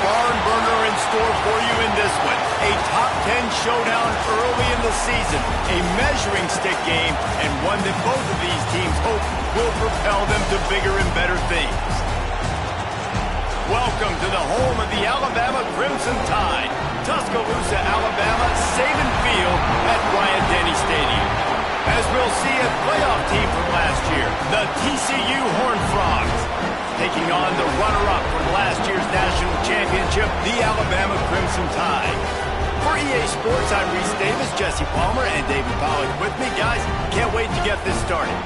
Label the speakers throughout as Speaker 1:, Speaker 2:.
Speaker 1: barn burner in store for you in this one. A top 10 showdown early in the season, a measuring stick game, and one that both of these teams hope will propel them to bigger and better things. Welcome to the home of the Alabama Crimson Tide. Tuscaloosa, Alabama, Saban Field at Bryant-Denny Stadium. As we'll see a playoff team from last year, the TCU Horned Frogs, taking on the runner-up from last year's national championship, the Alabama Crimson Tide. For EA Sports, I'm Reese Davis, Jesse Palmer, and David Pollack with me. Guys, can't wait to get this started.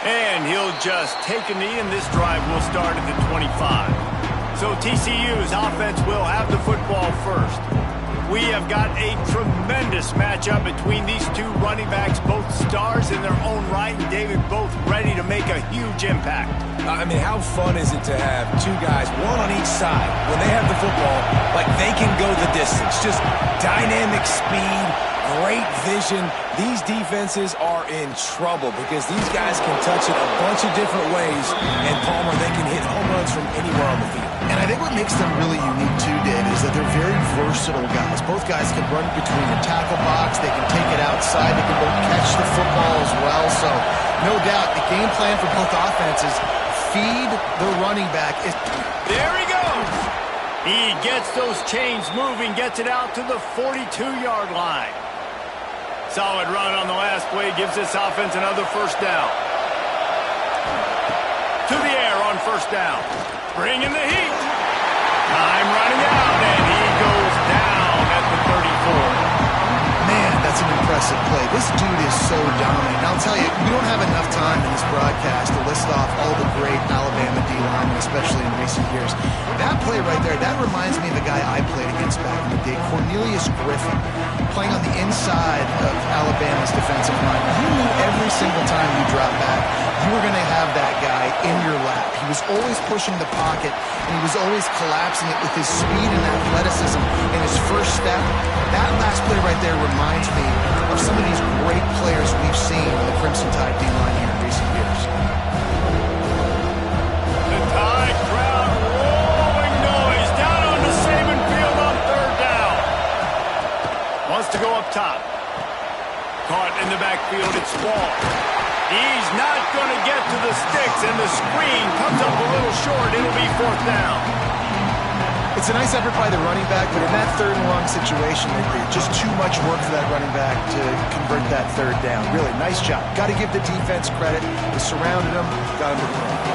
Speaker 1: And he'll just take a knee, and this drive will start at the 25. So TCU's offense will have the football first. We have got a tremendous matchup between these two running backs, both stars in their own right, and David, both ready to make a huge impact.
Speaker 2: I mean, how fun is it to have two guys, one on each side, when they have the football, like they can go the distance. Just dynamic speed, great vision. These defenses are in trouble because these guys can touch it a bunch of different ways, and Palmer, they can hit home runs from anywhere on the field.
Speaker 3: And I think what makes them really unique too, David, is that they're very versatile guys. Both guys can run between the tackle box, they can take it outside, they can both catch the football as well. So no doubt the game plan for both offenses, feed the running back.
Speaker 1: There he goes. He gets those chains moving, gets it out to the 42-yard line. Solid run on the last play, gives this offense another first down. To the air on first down. Bringing the heat. Time running out, and he goes down at the 34.
Speaker 3: Man, that's an impressive play. This dude is so dominant. And I'll tell you, we don't have enough time in this broadcast to list off all the great Alabama D-linemen, especially in recent years. That play right there, that reminds me of a guy I played against back in the day, Cornelius Griffin, playing on the inside of Alabama's defensive line. You knew every single time you dropped back, you were going to have that guy in your lap. He was always pushing the pocket, and he was always collapsing it with his speed and athleticism in his first step. That last play right there reminds me of some of these great players we've seen on the Crimson Tide D-line here in recent years.
Speaker 1: The Tide crowd rolling noise down on the Saban Field on third down. Wants to go up top. Caught in the backfield, it's Wall. He's not going to get to the sticks, and the screen comes up a little short. It'll be fourth down.
Speaker 3: It's a nice effort by the running back, but in that third and long situation, just too much work for that running back to convert that third down. Really, nice job. Got to give the defense credit. They surrounded him, got him to the ground.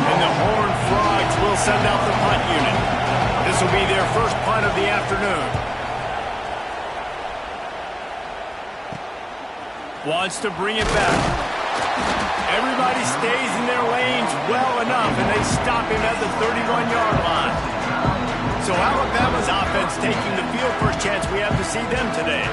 Speaker 1: And the Horned Frogs will send out the punt unit. This will be their first punt of the afternoon. Wants to bring it back. Everybody stays in their lanes well enough, and they stop him at the 31-yard line. So Alabama's offense taking the field. First chance we have to see them today.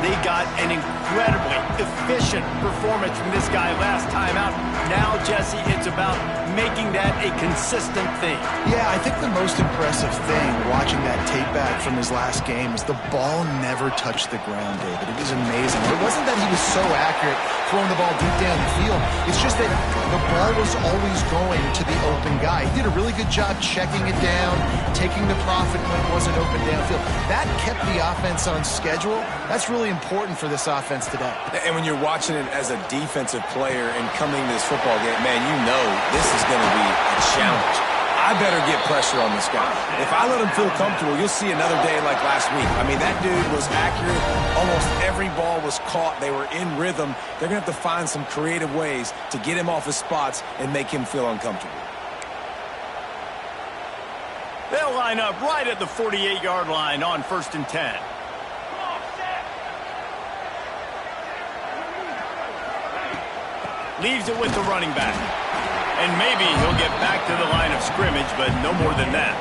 Speaker 1: They got an incredibly efficient performance from this guy last time out. Now, Jesse, it's about making that a consistent thing.
Speaker 3: Yeah, I think the most impressive thing watching that tape back from his last game is the ball never touched the ground, David. It was amazing. It wasn't that he was so accurate throwing the ball deep down the field. It's just that the ball was always going to the open guy. He did a really good job checking it down, taking the profit when it wasn't open downfield. That kept the offense on schedule. That's really important for this offense today.
Speaker 2: And when you're watching it as a defensive player and coming to this football game, man, you know this is going to be a challenge. I better get pressure on this guy. If I let him feel comfortable, you'll see another day like last week. I mean, that dude was accurate. Almost every ball was caught. They were in rhythm. They're going to have to find some creative ways to get him off his spots and make him feel uncomfortable.
Speaker 1: They'll line up right at the 48-yard line on 1st and 10. Leaves it with the running back. And maybe he'll get back to the line of scrimmage, but no more than that.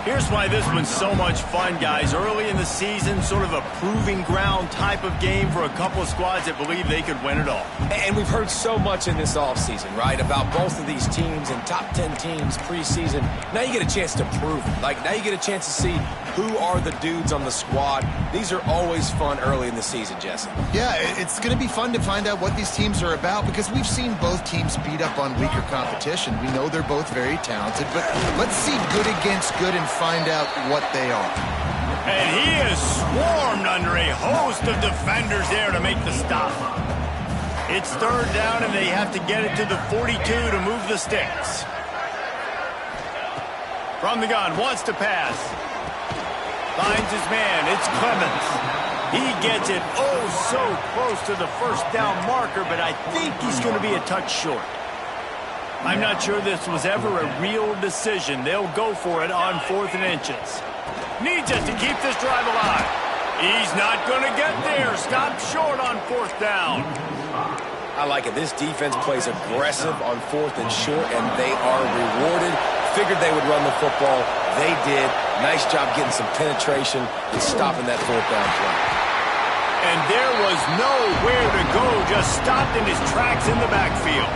Speaker 1: Here's why this one's so much fun, guys. Early in the season, sort of a proving ground type of game for a couple of squads that believe they could win it all.
Speaker 2: And we've heard so much in this offseason, right, about both of these teams and top 10 teams preseason. Now you get a chance to prove it. Like, now you get a chance to see who are the dudes on the squad. These are always fun early in the season, Jesse.
Speaker 3: Yeah, it's going to be fun to find out what these teams are about because we've seen both teams beat up on weaker competition. We know they're both very talented, but let's see good against good and find out what they are.
Speaker 1: And he is swarmed under a host of defenders there to make the stop. It's third down, and they have to get it to the 42 to move the sticks. From the gun, wants to pass. Finds his man. It's Clemens. He gets it so close to the first down marker, but I think he's going to be a touch short. I'm not sure this was ever a real decision. They'll go for it on 4th and inches. Needs it to keep this drive alive. He's not going to get there. Stopped short on 4th down.
Speaker 2: I like it. This defense plays aggressive on 4th and short, and they are rewarded. Figured they would run the football. They did. Nice job getting some penetration and stopping that 4th down play.
Speaker 1: And there was nowhere to go. Just stopped in his tracks in the backfield.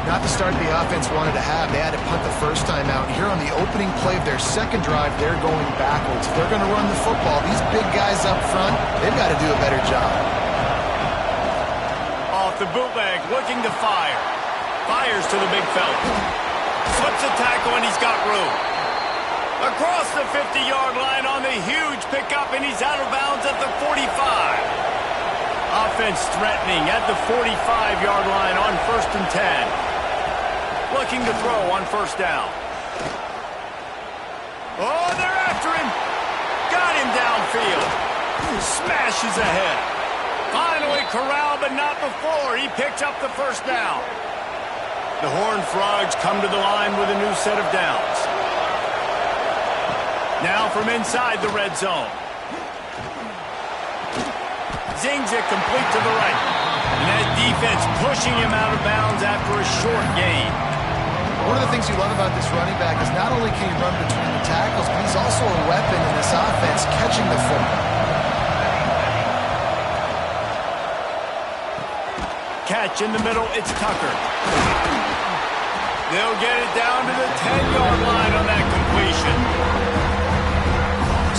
Speaker 3: Not the start the offense wanted to have. They had to punt the first time out. Here on the opening play of their second drive, they're going backwards. If they're going to run the football, these big guys up front, they've got to do a better job.
Speaker 1: Off the bootleg, looking to fire. Fires to the big fella. Slips a tackle, and he's got room. Across the 50-yard line on the huge pickup, and he's out of bounds at the 45. Offense threatening at the 45-yard line on 1st and 10. Looking to throw on 1st down. Oh, they're after him. Got him downfield. Smashes ahead. Finally corralled, but not before. He picks up the 1st down. The Horned Frogs come to the line with a new set of downs. Now from inside the red zone. Zings it complete to the right. And that defense pushing him out of bounds after a short gain.
Speaker 3: One of the things you love about this running back is not only can he run between the tackles, but he's also a weapon in this offense catching the football.
Speaker 1: Catch in the middle, it's Tucker. They'll get it down to the 10-yard line on that completion.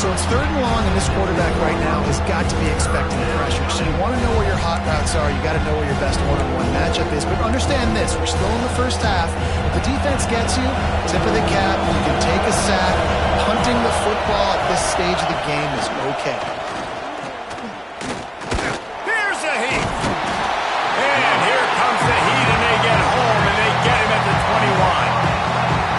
Speaker 3: So it's 3rd and long, and this quarterback right now has got to be expecting pressure. So you want to know where your hot routes are. You got to know where your best one-on-one matchup is. But understand this: we're still in the first half. If the defense gets you, tip of the cap. You can take a sack. Punting the football at this stage of the game is okay.
Speaker 1: Here's the heat, and here comes the heat, and they get home, and they get him at the 21.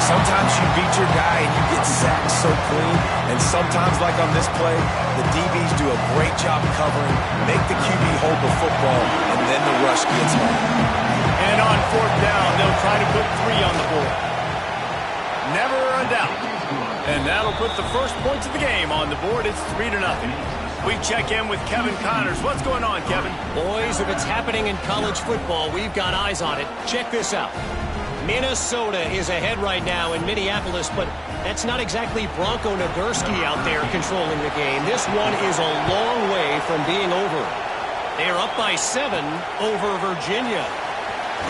Speaker 2: Sometimes you beat your guy and you get sacked so clean, and sometimes, like on this play, the DBs do a great job covering, make the QB hold the football, and then the rush gets home.
Speaker 1: And on 4th down, they'll try to put 3 on the board. Never a doubt. And that'll put the first points of the game on the board. It's 3-0. We check in with Kevin Connors. What's going on, Kevin?
Speaker 4: Boys, if it's happening in college football, we've got eyes on it. Check this out. Minnesota is ahead right now in Minneapolis, but that's not exactly Bronco Nagurski out there controlling the game. This one is a long way from being over. They're up by 7 over Virginia.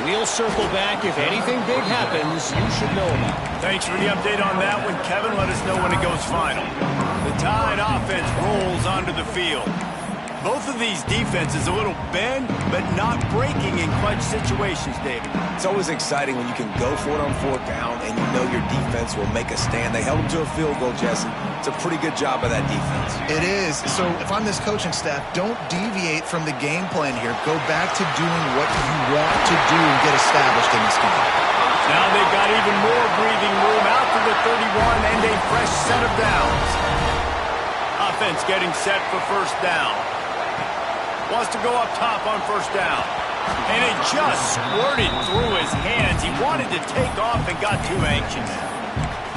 Speaker 4: We'll circle back. If anything big happens, you should know about it.
Speaker 1: Thanks for the update on that one, Kevin. Let us know when it goes final. The Tide offense rolls onto the field. Both of these defenses a little bend, but not breaking in clutch situations, David.
Speaker 2: It's always exciting when you can go for it on 4th down and you know your defense will make a stand. They held them to a field goal, Jesse. It's a pretty good job by that defense.
Speaker 3: It is. So if I'm this coaching staff, don't deviate from the game plan here. Go back to doing what you want to do and get established in this game.
Speaker 1: Now they've got even more breathing room out to the 31 and a fresh set of downs. Offense getting set for 1st down. Wants to go up top on 1st down. And it just squirted through his hands. He wanted to take off and got too anxious.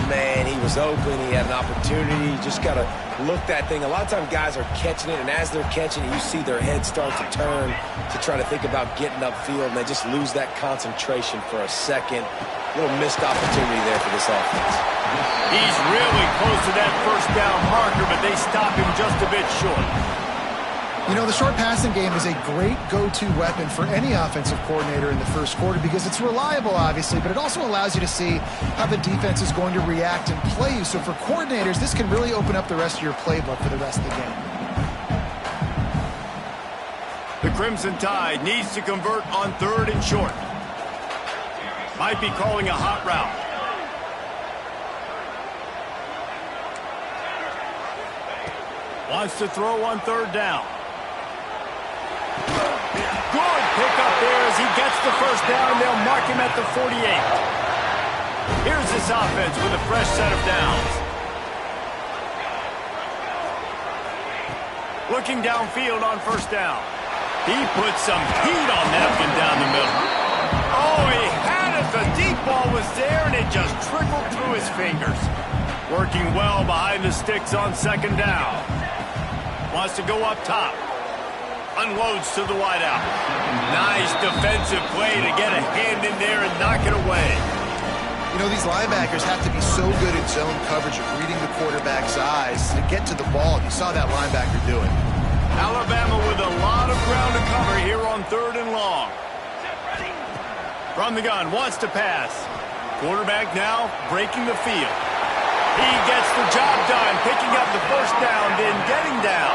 Speaker 2: man. He was open. He had an opportunity. You just got to look that thing. A lot of times guys are catching it, and as they're catching it, you see their head start to turn to try to think about getting upfield, and they just lose that concentration for a second. A little missed opportunity there for this offense.
Speaker 1: He's really close to that first down marker, but they stop him just a bit short.
Speaker 3: You know, the short passing game is a great go-to weapon for any offensive coordinator in the first quarter because it's reliable, obviously, but it also allows you to see how the defense is going to react and play you. So for coordinators, this can really open up the rest of your playbook for the rest of the game.
Speaker 1: The Crimson Tide needs to convert on 3rd and short. Might be calling a hot route. Wants to throw on 3rd down. Good pickup there as he gets the first down. They'll mark him at the 48. Here's this offense with a fresh set of downs. Looking downfield on 1st down. He put some heat on that one down the middle. Oh, he had it. The deep ball was there, and it just trickled through his fingers. Working well behind the sticks on 2nd down. Wants to go up top. Unloads to the wideout. Nice defensive play to get a hand in there and knock it away.
Speaker 3: You know, these linebackers have to be so good in zone coverage of reading the quarterback's eyes to get to the ball. You saw that linebacker do it.
Speaker 1: Alabama with a lot of ground to cover here on 3rd and long. From the gun, wants to pass. Quarterback now breaking the field. He gets the job done, picking up the first down, then getting down.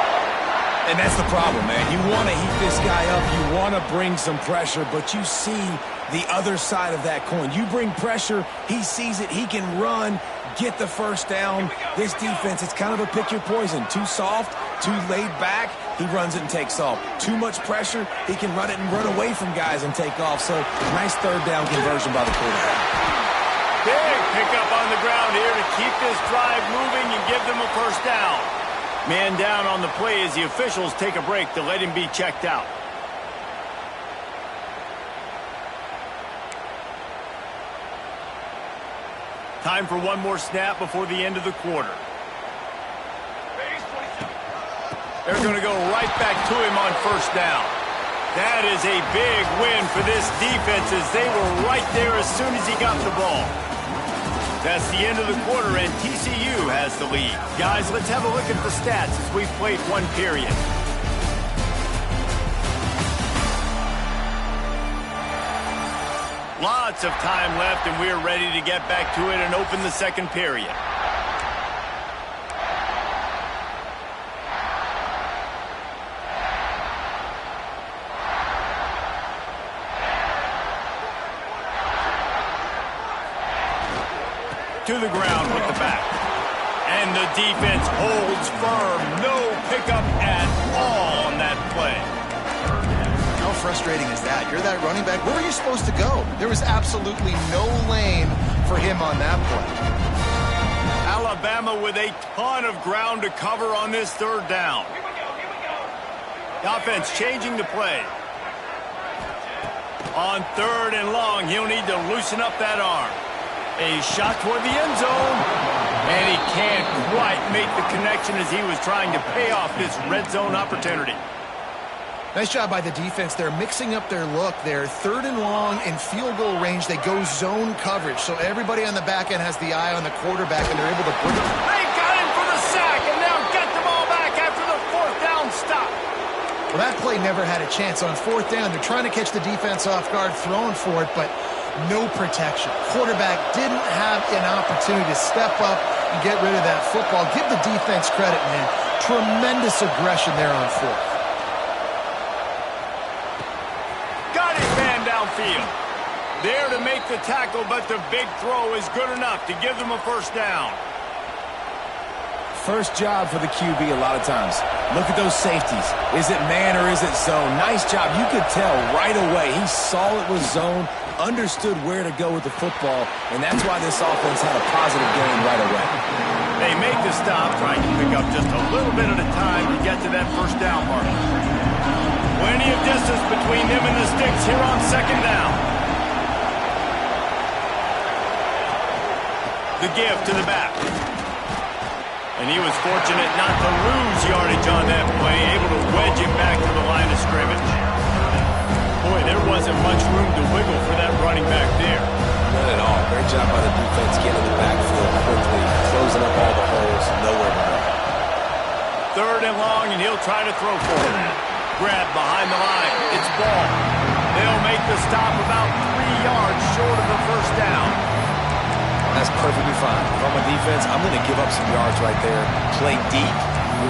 Speaker 2: And that's the problem, man. You want to heat this guy up. You want to bring some pressure, but you see the other side of that coin. You bring pressure, he sees it, he can run, get the first down. This defense, it's kind of a pick your poison. Too soft, too laid back, he runs it and takes off. Too much pressure, he can run it and run away from guys and take off. So, nice 3rd down conversion by the quarterback.
Speaker 1: Big pickup on the ground here to keep this drive moving and give them a first down. Man down on the play as the officials take a break to let him be checked out. Time for one more snap before the end of the quarter. They're going to go right back to him on 1st down. That is a big win for this defense as they were right there as soon as he got the ball. That's the end of the quarter, and TCU has the lead. Guys, let's have a look at the stats as we've played one period. Lots of time left, and we're ready to get back to it and open the 2nd period. To the ground with the back. And the defense holds firm. No pickup at all on that play.
Speaker 3: How frustrating is that? You're that running back. Where were you supposed to go? There was absolutely no lane for him on that play.
Speaker 1: Alabama with a ton of ground to cover on this 3rd down. The offense changing the play. On 3rd and long, he'll need to loosen up that arm. A shot toward the end zone. And he can't quite make the connection as he was trying to pay off this red zone opportunity.
Speaker 3: Nice job by the defense. They're mixing up their look. They're 3rd and long in field goal range. They go zone coverage. So everybody on the back end has the eye on the quarterback, and they're able to bring it.
Speaker 1: They got him for the sack, and now get the ball back after the 4th down stop.
Speaker 3: Well, that play never had a chance. On 4th down, they're trying to catch the defense off guard, throwing for it, but no protection. Quarterback didn't have an opportunity to step up and get rid of that football. Give the defense credit, man. Tremendous aggression there on 4th.
Speaker 1: Got his man downfield. There to make the tackle, but the big throw is good enough to give them a first down.
Speaker 2: First job for the QB a lot of times. Look at those safeties. Is it man or is it zone? Nice job. You could tell right away. He saw it was zone, understood where to go with the football, and that's why this offense had a positive game right away.
Speaker 1: They make the stop, trying to pick up just a little bit at a time to get to that first down mark. Plenty of distance between them and the sticks here on 2nd down. The give to the back. And he was fortunate not to lose yardage on that play, able to wedge it back to the line of scrimmage. Boy, there wasn't much room to wiggle for that running back there.
Speaker 2: Not at all. Great job by the defense getting in the backfield quickly, closing up all the holes, nowhere to run.
Speaker 1: 3rd and long, and he'll try to throw for it. Grab behind the line. It's ball. They'll make the stop about 3 yards short of the first down.
Speaker 2: That's perfectly fine. If I'm a defense, I'm going to give up some yards right there. Play deep,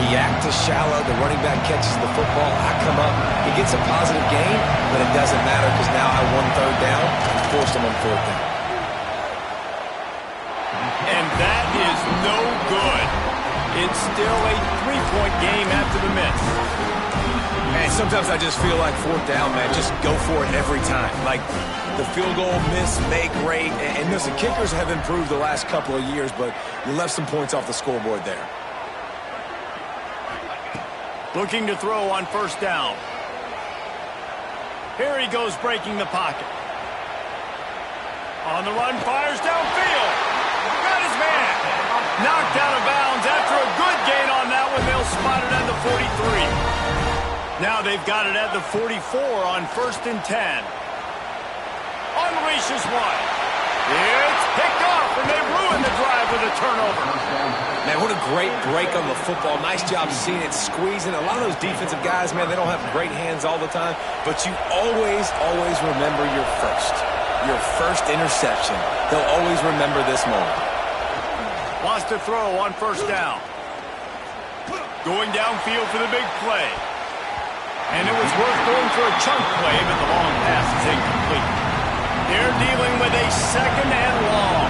Speaker 2: react to shallow. The running back catches the football. I come up. He gets a positive gain, but it doesn't matter because now I won 3rd down and forced him on 4th down.
Speaker 1: And that is no good. It's still a 3-point game after the miss.
Speaker 2: Man, sometimes I just feel like 4th down, man. Just go for it every time. Like the field goal, miss, make, rate. And listen, kickers have improved the last couple of years, but you left some points off the scoreboard there.
Speaker 1: Looking to throw on 1st down. Here he goes breaking the pocket. On the run, fires downfield. Got his man. Knocked out of bounds after a good gain on that one. They'll spot it at the 43. Now they've got it at the 44 on 1st and 10. Unleashes one. It's picked off, and they ruin the drive with a turnover.
Speaker 2: Man, what a great break on the football. Nice job seeing it, squeezing. A lot of those defensive guys, man, they don't have great hands all the time, but you always, always remember your first interception. They'll always remember this moment.
Speaker 1: Wants to throw on 1st down. Going downfield for the big play. And it was worth going for a chunk play, but the long pass is incomplete. They're dealing with a 2nd and long.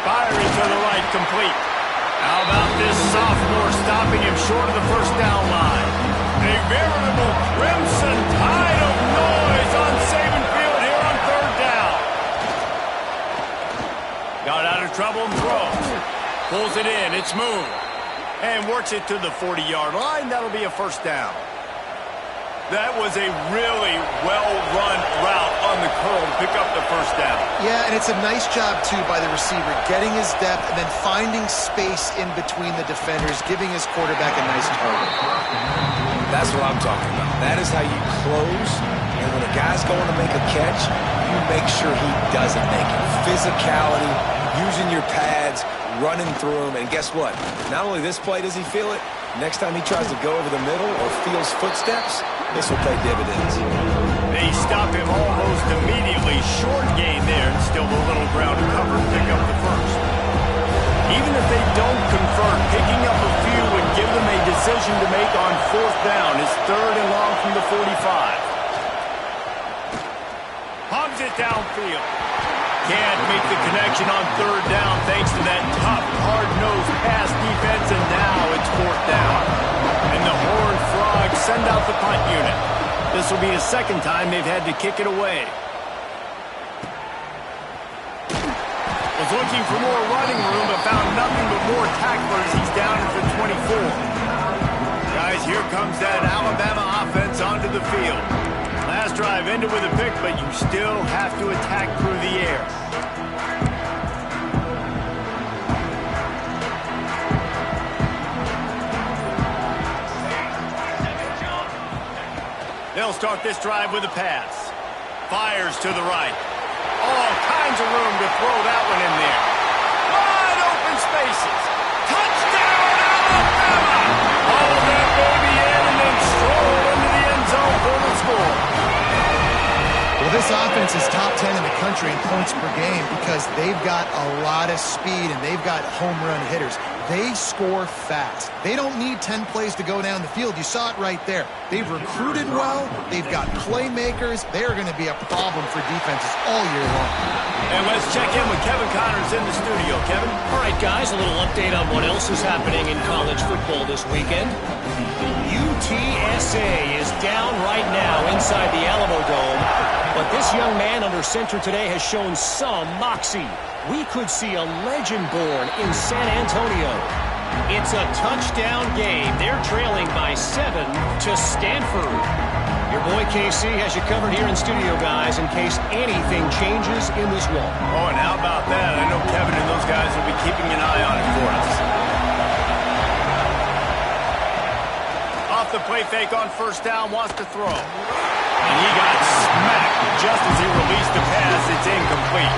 Speaker 1: Firing to the right, complete. How about this sophomore stopping him short of the 1st down line? A veritable crimson tide of noise on Saban Field here on 3rd down. Got out of trouble and throws. Pulls it in, it's moved. And works it to the 40-yard line. That'll be a 1st down. That was a really well-run route on the curl to pick up the 1st down.
Speaker 3: Yeah, and it's a nice job, too, by the receiver, getting his depth and then finding space in between the defenders, giving his quarterback a nice target.
Speaker 2: That's what I'm talking about. That is how you close, and when a guy's going to make a catch, you make sure he doesn't make it. Physicality, using your pads, running through him, and guess what? Not only this play does he feel it, next time he tries to go over the middle or feels footsteps, this will pay dividends.
Speaker 1: They stop him almost immediately. Short gain there, and still a little ground to cover to pick up the 1st. Even if they don't convert, picking up a few would give them a decision to make on 4th down. It's 3rd and long from the 45. Hogs it downfield. Can't make the connection on 3rd down thanks to that tough, hard-nosed pass defense, and now it's 4th down. And the Horned Frogs send out the punt unit. This will be the 2nd time they've had to kick it away. Was looking for more running room, but found nothing but more tacklers. He's down at the 24. Guys, here comes that Alabama offense onto the field. Last drive ended with a pick, but you still have to attack through the air. They'll start this drive with a pass. Fires to the right. All kinds of room to throw that one in there. Wide open spaces. Touchdown, Alabama! All that baby in and then stroll into the end zone for the score.
Speaker 3: Well, this offense is top 10 in the country in points per game because they've got a lot of speed and they've got home run hitters. They score fast. They don't need 10 plays to go down the field. You saw it right there. They've recruited well. They've got playmakers. They are going to be a problem for defenses all year long.
Speaker 1: And let's check in with Kevin Connors in the studio. Kevin?
Speaker 4: All right, guys, a little update on what else is happening in college football this weekend. UTSA is down right now inside the Alamo Dome, but this young man under center today has shown some moxie. We could see a legend born in San Antonio. It's a touchdown game. They're trailing by 7 to Stanford. Your boy KC has you covered here in studio, guys, in case anything changes in this one.
Speaker 1: Oh, and how about that? I know Kevin and those guys will be keeping an eye on it for us. Off the play fake on first down, wants to throw. And he got smacked just as he released the pass. It's incomplete.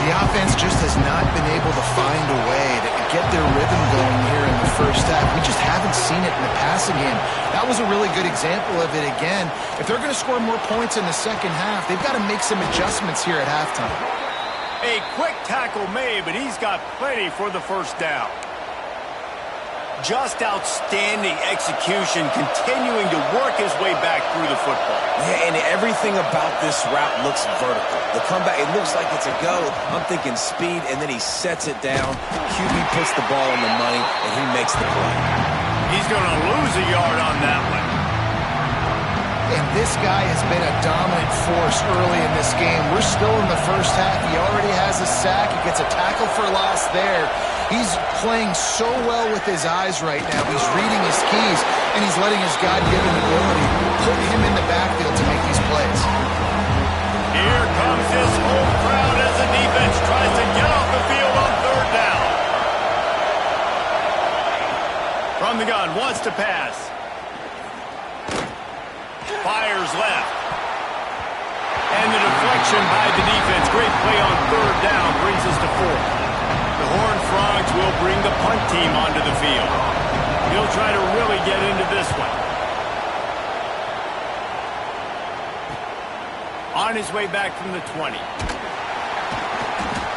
Speaker 3: The offense just has not been able to find a way to get their rhythm going here in the first half. We just haven't seen it in the passing game. That was a really good example of it again. If they're going to score more points in the second half, they've got to make some adjustments here at halftime.
Speaker 1: A quick tackle made, but he's got plenty for the first down. Just outstanding execution, continuing to work his way back through the football.
Speaker 2: Yeah, and everything about this route looks vertical. The comeback, it looks like it's a go. I'm thinking speed, and then he sets it down. QB puts the ball on the money, and he makes the play.
Speaker 1: He's going to lose a yard on that one.
Speaker 3: And this guy has been a dominant force early in this game. We're still in the first half. He already has a sack. He gets a tackle for loss there. He's playing so well with his eyes right now. He's reading his keys, and he's letting his God-given ability put him in the backfield to make these plays.
Speaker 1: Here comes this home crowd as the defense tries to get off the field on third down. From the gun, wants to pass. Fires left. And the deflection by the defense. Great play on third down brings us to fourth. The Horned Frogs will bring the punt team onto the field. He'll try to really get into this one. On his way back from the 20.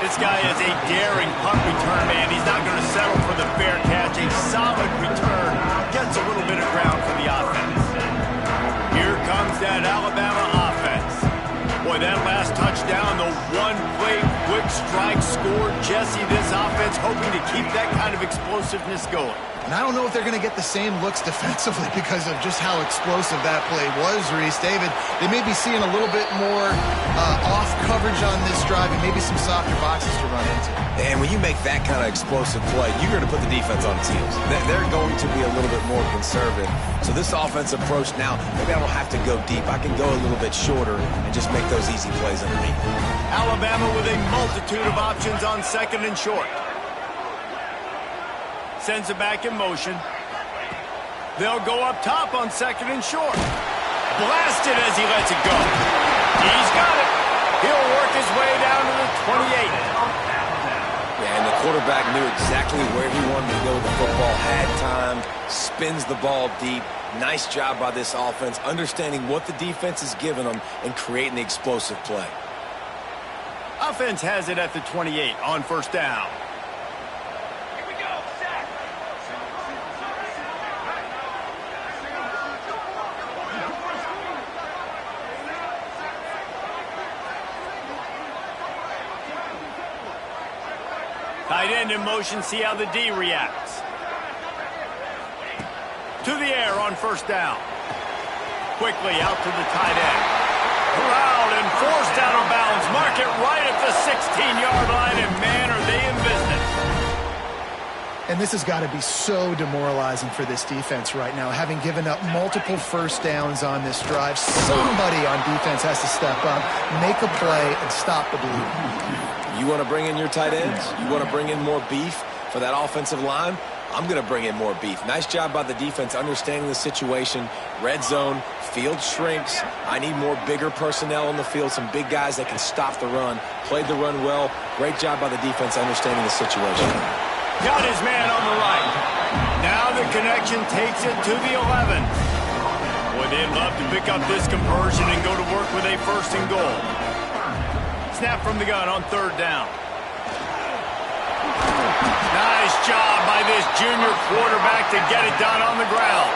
Speaker 1: This guy is a daring punt return man. He's not going to settle for the fair catch. A solid return. Gets a little bit of ground for the offense. Here comes that Alabama offense. Boy, that last touchdown, the one-play quick strike score. Jesse, this offense hoping to keep that kind of explosiveness going.
Speaker 3: And I don't know if they're going to get the same looks defensively because of just how explosive that play was, Reese. David, they may be seeing a little bit more off coverage on this drive and maybe some softer boxes to run into.
Speaker 2: And when you make that kind of explosive play, you're going to put the defense on its heels. They're going to be a little bit more conservative. So this offense approach now, maybe I don't have to go deep. I can go a little bit shorter and just make those easy plays underneath.
Speaker 1: Alabama with a multitude of options on second and short. Sends it back in motion. They'll go up top on second and short. Blasted as he lets it go. He's got it. He'll work his way down to the 28.
Speaker 2: Yeah, and the quarterback knew exactly where he wanted to go with the football, had time, spins the ball deep. Nice job by this offense, understanding what the defense is giving them and creating the explosive play.
Speaker 1: Offense has it at the 28 on first down. Tight end in motion, see how the D reacts. To the air on first down. Quickly out to the tight end. Corralled and forced out of bounds. Mark it right at the 16-yard line, and man, are they in business.
Speaker 3: And this has got to be so demoralizing for this defense right now, having given up multiple first downs on this drive. Somebody on defense has to step up, make a play, and stop the bleeding.
Speaker 2: You want to bring in your tight ends? You want to bring in more beef for that offensive line? I'm going to bring in more beef. Nice job by the defense understanding the situation. Red zone, field shrinks. I need more bigger personnel on the field, some big guys that can stop the run. Played the run well. Great job by the defense understanding the situation.
Speaker 1: Got his man on the right. Now the connection takes it to the 11. Boy, they'd love to pick up this conversion and go to work with a first and goal. Snap from the gun on third down. Nice job by this junior quarterback to get it done on the ground.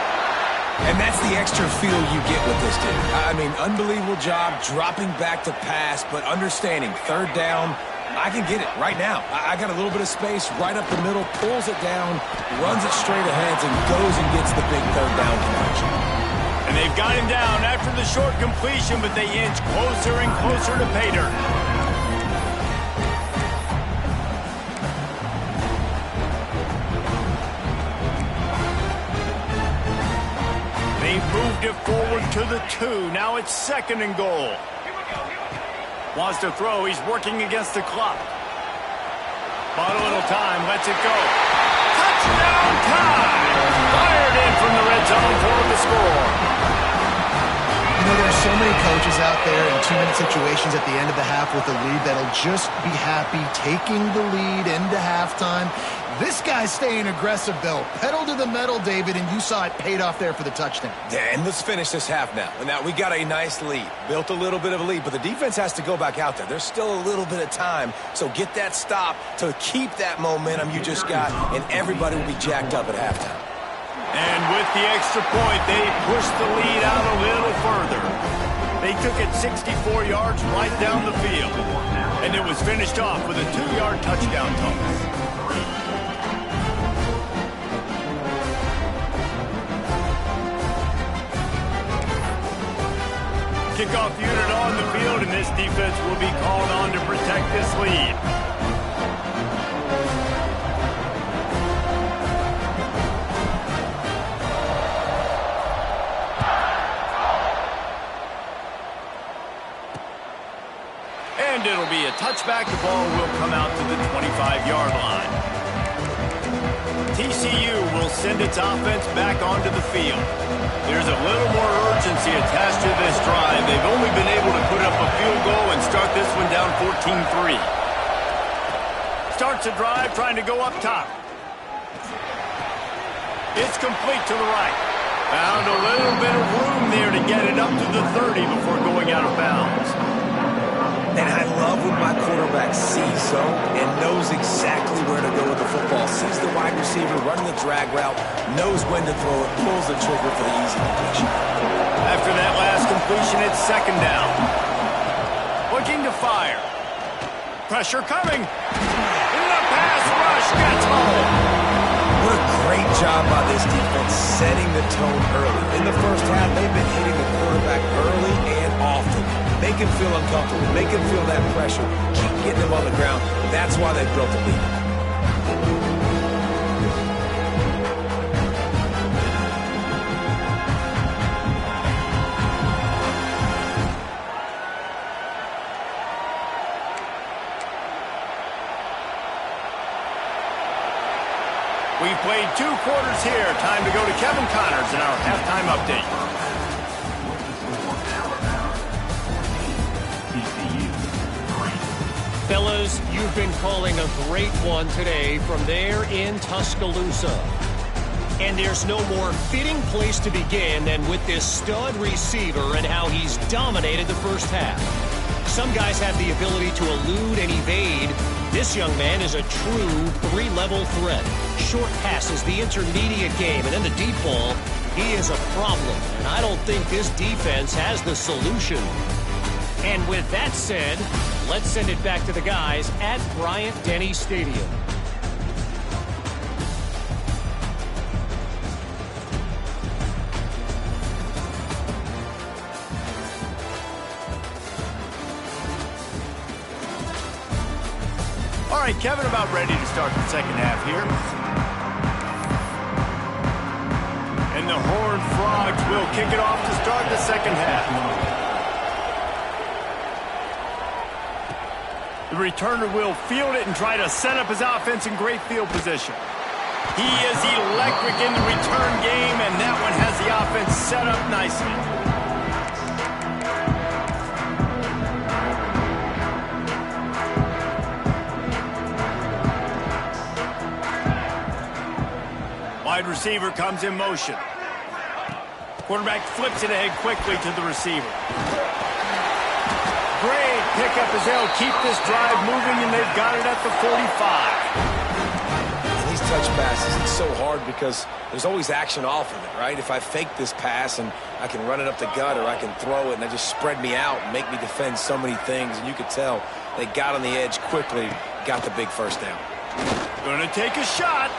Speaker 2: And that's the extra feel you get with this dude. I mean, unbelievable job dropping back to pass, but understanding third down, I can get it right now. I got a little bit of space right up the middle, pulls it down, runs it straight ahead, and goes and gets the big third down conversion.
Speaker 1: And they've got him down after the short completion, but they inch closer and closer to pay dirt. They Moved it forward to the 2. Now it's 2nd and goal. Wants to throw. He's working against the clock. Bought a little time. Lets it go. Touchdown time! Fired in from the red zone for the score.
Speaker 3: You know, there's so many coaches out there in 2-minute situations at the end of the half with a lead that'll just be happy taking the lead into halftime. This guy's staying aggressive, though. Pedal to the metal, David, and you saw it paid off there for the touchdown.
Speaker 2: Yeah, and let's finish this half now. Now, we got a nice lead. Built a little bit of a lead, but the defense has to go back out there. There's still a little bit of time, so get that stop to keep that momentum you just got, and everybody will be jacked up at halftime.
Speaker 1: And with the extra point, they pushed the lead out a little further. They took it 64 yards right down the field. And it was finished off with a 2-yard touchdown toss. Kickoff unit on the field, and this defense will be called on to protect this lead. And it'll be a touchback. The ball will come out to the 25-yard line. TCU will send its offense back onto the field. There's a little more urgency attached to this drive. They've only been able to put up a field goal and start this one down 14-3. Starts a drive trying to go up top. It's complete to the right. Found a little bit of room there to get it up to the 30 before going out of bounds.
Speaker 2: And I love when my quarterback sees zone and knows exactly where to go with the football. Sees the wide receiver running the drag route, knows when to throw it, pulls the trigger for the easy completion.
Speaker 1: After that last completion, it's 2nd down. Looking to fire. Pressure coming. And the pass rush gets home.
Speaker 2: What a great job by this defense setting the tone early. In the first half, they've been hitting the quarterback early and often. Make him feel uncomfortable. Make him feel that pressure. Keep getting him on the ground. That's why they built the lead.
Speaker 1: We've played 2 quarters here. Time to go to Kevin Connors in our halftime update.
Speaker 4: Fellas, you've been calling a great one today from there in Tuscaloosa. And there's no more fitting place to begin than with this stud receiver and how he's dominated the first half. Some guys have the ability to elude and evade. This young man is a true 3-level threat. Short passes, the intermediate game, and then the deep ball. He is a problem, and I don't think this defense has the solution. And with that said, let's send it back to the guys at Bryant-Denny Stadium.
Speaker 1: All right, Kevin, about ready to start the second half here. And the Horned Frogs will kick it off to start the second half. The returner will field it and try to set up his offense in great field position. He is electric in the return game, and that one has the offense set up nicely. Wide receiver comes in motion. Quarterback flips it ahead quickly to the receiver. Great pickup as they'll keep this drive moving, and they've got it at the 45.
Speaker 2: These touch passes, it's so hard because there's always action off of it, right? If I fake this pass and I can run it up the gut or I can throw it and they just spread me out and make me defend so many things, and you could tell they got on the edge quickly, got the big first down.
Speaker 1: Gonna take a shot.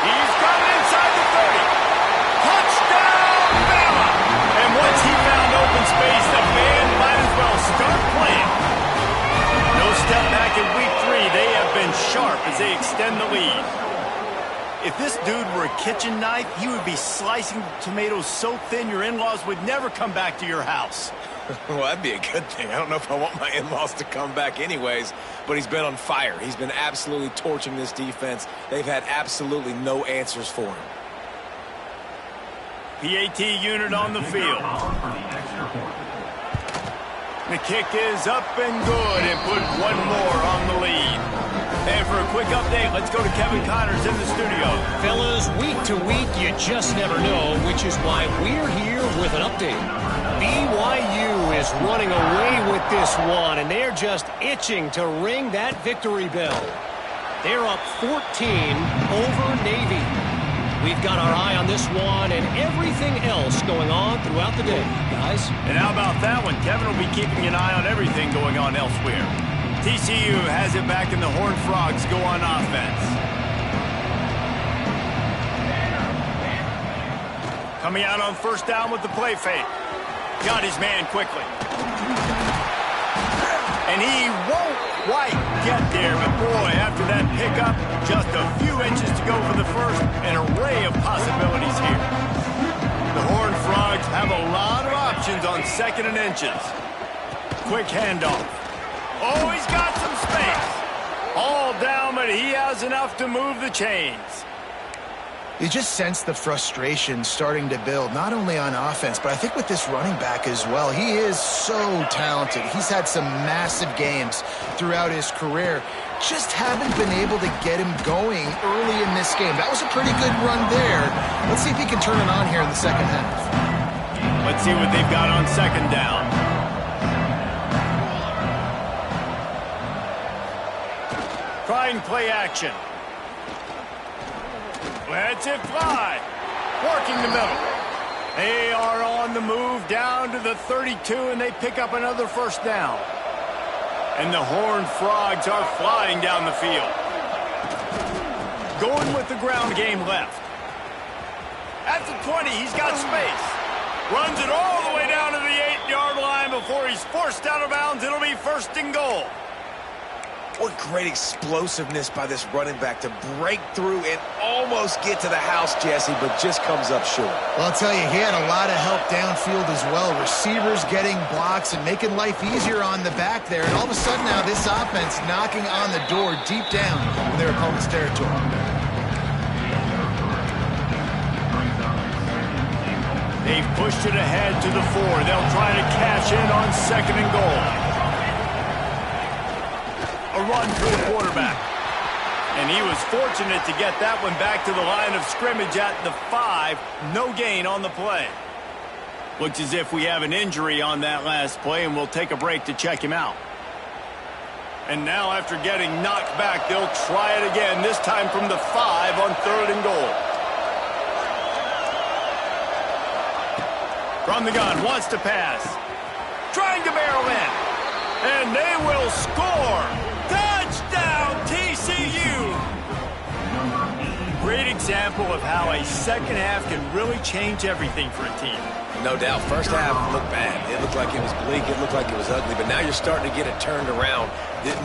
Speaker 1: He's coming inside the 30. Touchdown, Bama! And once he found open space, the band might as well start playing. No step back in week 3. They have been sharp as they extend the lead. If this dude were a kitchen knife, he would be slicing tomatoes so thin your in-laws would never come back to your house.
Speaker 2: Well, that'd be a good thing. I don't know if I want my in-laws to come back anyways, but he's been on fire. He's been absolutely torching this defense. They've had absolutely no answers for him.
Speaker 1: PAT unit on the field. The kick is up and good and put one more on the lead. And for a quick update, let's go to Kevin Connors in the studio.
Speaker 4: Fellas, week to week, you just never know, which is why we're here with an update. BYU is running away with this one, and they're just itching to ring that victory bell. They're up 14 over Navy. We've got our eye on this one and everything else going on throughout the day, guys.
Speaker 1: And how about that one? Kevin will be keeping an eye on everything going on elsewhere. TCU has it back, and the Horned Frogs go on offense. Coming out on first down with the play fake. Got his man quickly. And he won't quite get there, but boy, after that pickup, just a few inches to go for the first. An array of possibilities here. The Horned Frogs have a lot of options on second and inches. Quick handoff. Oh, he's got some space. All down, but he has enough to move the chains.
Speaker 3: You just sense the frustration starting to build, not only on offense, but I think with this running back as well. He is so talented. He's had some massive games throughout his career. Just haven't been able to get him going early in this game. That was a pretty good run there. Let's see if he can turn it on here in the second half.
Speaker 1: Let's see what they've got on second down. Trying play action. Lets it fly. Working the middle. They are on the move down to the 32, and they pick up another first down. And the Horned Frogs are flying down the field. Going with the ground game left. At the 20, he's got space. Runs it all the way down to the 8-yard line before he's forced out of bounds. It'll be first and goal.
Speaker 2: What great explosiveness by this running back to break through and almost get to the house, Jesse, but just comes up short.
Speaker 3: Well, I'll tell you, he had a lot of help downfield as well. Receivers getting blocks and making life easier on the back there. And all of a sudden now, this offense knocking on the door deep down in their opponent's territory.
Speaker 1: They've pushed it ahead to the 4. They'll try to cash in on second and goal. A run for the quarterback. And he was fortunate to get that one back to the line of scrimmage at the 5. No gain on the play. Looks as if we have an injury on that last play, and we'll take a break to check him out. And now, after getting knocked back, they'll try it again, this time from the 5 on third and goal. From the gun, wants to pass. Trying to barrel in. And they will score. Touchdown, TCU! Great example of how a second half can really change everything for a team.
Speaker 2: No doubt. First half looked bad. It looked like it was bleak. It looked like it was ugly. But now you're starting to get it turned around.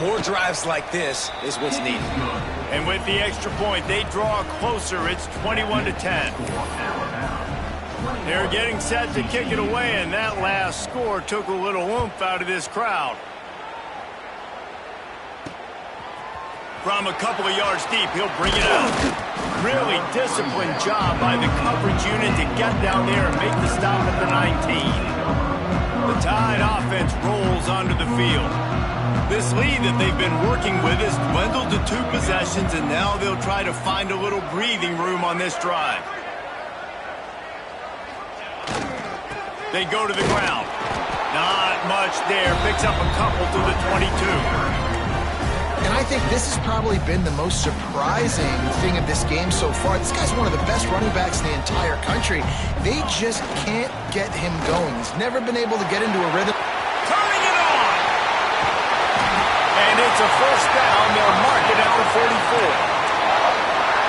Speaker 2: More drives like this is what's needed.
Speaker 1: And with the extra point, they draw closer. It's 21-10. They're getting set to kick it away, and that last score took a little oomph out of this crowd. From a couple of yards deep, he'll bring it out. Really disciplined job by the coverage unit to get down there and make the stop at the 19. The Tide offense rolls onto the field. This lead that they've been working with has dwindled to 2 possessions, and now they'll try to find a little breathing room on this drive. They go to the ground. Not much there. Picks up a couple to the 22.
Speaker 3: And I think this has probably been the most surprising thing of this game so far. This guy's one of the best running backs in the entire country. They just can't get him going. He's never been able to get into a rhythm.
Speaker 1: Turning it on! And it's a first down. They'll mark it at the 44.